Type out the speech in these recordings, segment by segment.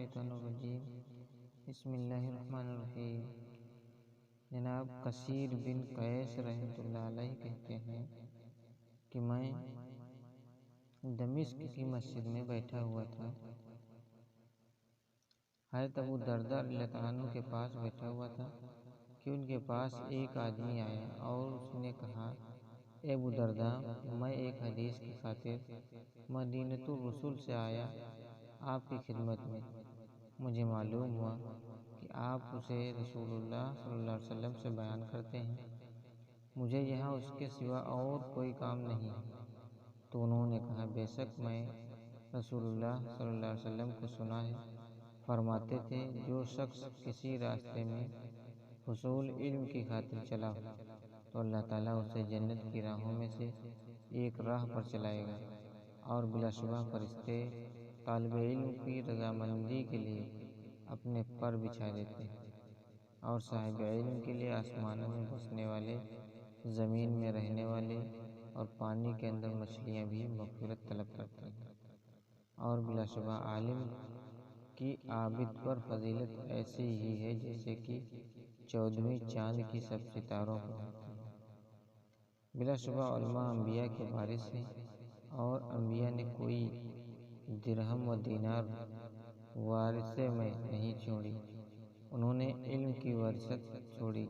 الشیطان الرجیم بسم اللہ الرحمن الرحیم۔ جناب کثیر بن قیس رحمۃ اللہ علیہ کہتے ہیں کہ میں دمشق کی مسجد میں بیٹھا ہوا تھا، حضرت ابو درداء رضی اللہ عنہ کے پاس بیٹھا ہوا تھا کہ ان کے پاس ایک آدمی آیا اور اس نے کہا، اے ابو درداء، میں ایک حدیث کی خاطر مدینۃ الرسول سے آیا آپ کی خدمت میں۔ مجھے معلوم ہوا کہ آپ اسے رسول اللہ صلی اللہ علیہ وسلم سے بیان کرتے ہیں، مجھے یہاں اس کے سوا اور کوئی کام نہیں ہے۔ تو انہوں نے کہا، بے شک میں رسول اللہ صلی اللہ علیہ وسلم کو سنا ہے، فرماتے تھے جو شخص کسی راستے میں حصول علم کی خاطر چلا ہو تو اللہ تعالیٰ اسے جنت کی راہوں میں سے ایک راہ پر چلائے گا، اور بلا شبہ فرشتے طالب علم کی رضامندی کے لیے اپنے پر بچھا دیتے ہیں، اور صاحب علم کے لیے آسمانوں میں بسنے والے، زمین میں رہنے والے اور پانی کے اندر مچھلیاں بھی مغفرت طلب کرتی ہیں، اور بلا شبہ عالم کی عابد پر فضیلت ایسی ہی ہے جیسے کہ 14ویں چاند کی سب ستاروں پر ہوتی ہے۔ بلا شبہ علماء انبیاء کے وارث ہیں، اور انبیاء نے کوئی درہم و دینار ورثے میں نہیں چھوڑی، انہوں نے علم کی وراثت چھوڑی،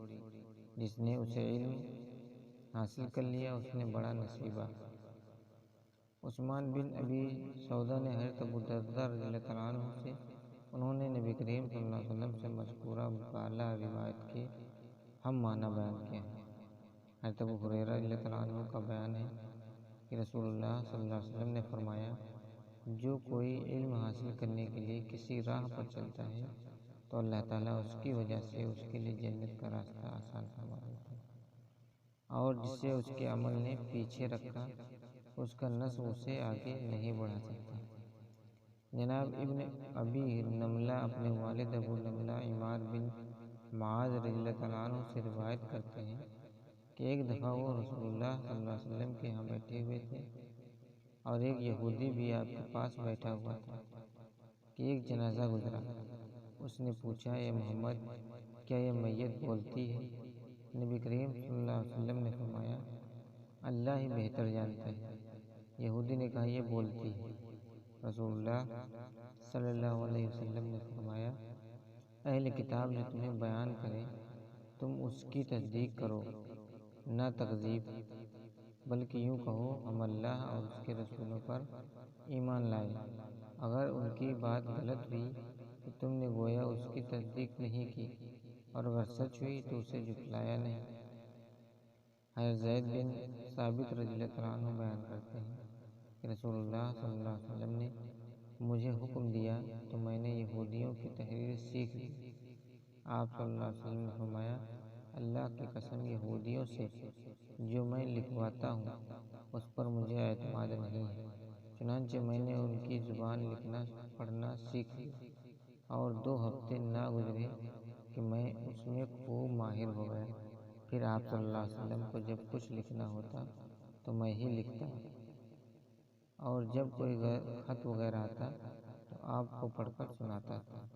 جس نے اسے علم حاصل کر لیا اس نے بڑا نصیبہ۔ عثمان بن ابی سعودہ نے حضرت ابو درداء رضی اللہ عنہ سے انہوں نے نبی کریم صلی اللہ علیہ وسلم سے مذکورہ بالا روایت کے ہم معنی بیان کیا ہے۔ حضرت ابو ہریرہ رضی اللہ عنہ کا بیان ہے کہ رسول اللہ صلی اللہ علیہ وسلم نے فرمایا، جو کوئی علم حاصل کرنے کے لیے کسی راہ پر چلتا ہے تو اللہ تعالیٰ اس کی وجہ سے اس کے لیے جنت کا راستہ آسان فرما دیتے ہیں، اور جسے اس کے عمل نے پیچھے رکھا اس کا نسب اسے آگے نہیں بڑھا سکتا۔ جناب ابن ابی نملہ اپنے والد ابو نملہ عماد بن معاذ رضی اللہ عنہ سے روایت کرتے ہیں کہ ایک دفعہ وہ رسول اللہ صلی اللہ علیہ وسلم کے ہاں بیٹھے ہوئے تھے، اور ایک یہودی بھی آپ کے پاس بیٹھا ہوا تھا کہ ایک جنازہ گزرا۔ اس نے پوچھا، اے محمد، کیا یہ میت بولتی ہے؟ نبی کریم صلی اللہ علیہ وسلم نے فرمایا، اللہ ہی بہتر جانتا ہے۔ یہودی نے کہا، یہ بولتی ہے۔ رسول اللہ صلی اللہ علیہ وسلم نے فرمایا، اہل کتاب جو تمہیں بیان کرے تم اس کی تصدیق کرو، نہ تکذیب، بلکہ یوں کہو ہم اللہ اور اس کے رسولوں پر ایمان لائے۔ اگر ان کی بات غلط ہوئی تو تم نے گویا اس کی تصدیق نہیں کی، اور اگر سچ ہوئی تو اسے جھٹلایا نہیں۔ حضرت زید بن ثابت رضی اللہ عنہ بیان کرتے ہیں کہ رسول اللہ صلی اللہ علیہ وسلم نے مجھے حکم دیا تو میں نے یہودیوں کی تحریر سیکھ لی۔ آپ صلی اللہ علیہ وسلم نے فرمایا، اللہ کی قسم، یہودیوں سے جو میں لکھواتا ہوں اس پر مجھے اعتماد نہیں ہے۔ چنانچہ میں نے ان کی زبان لکھنا پڑھنا سیکھ لیا، اور 2 ہفتے نہ گزرے کہ میں اس میں خوب ماہر ہو گیا۔ پھر آپ صلی اللہ علیہ وسلم کو جب کچھ لکھنا ہوتا تو میں ہی لکھتا، اور جب کوئی خط وغیرہ آتا تو آپ کو پڑھ کر سناتا تھا۔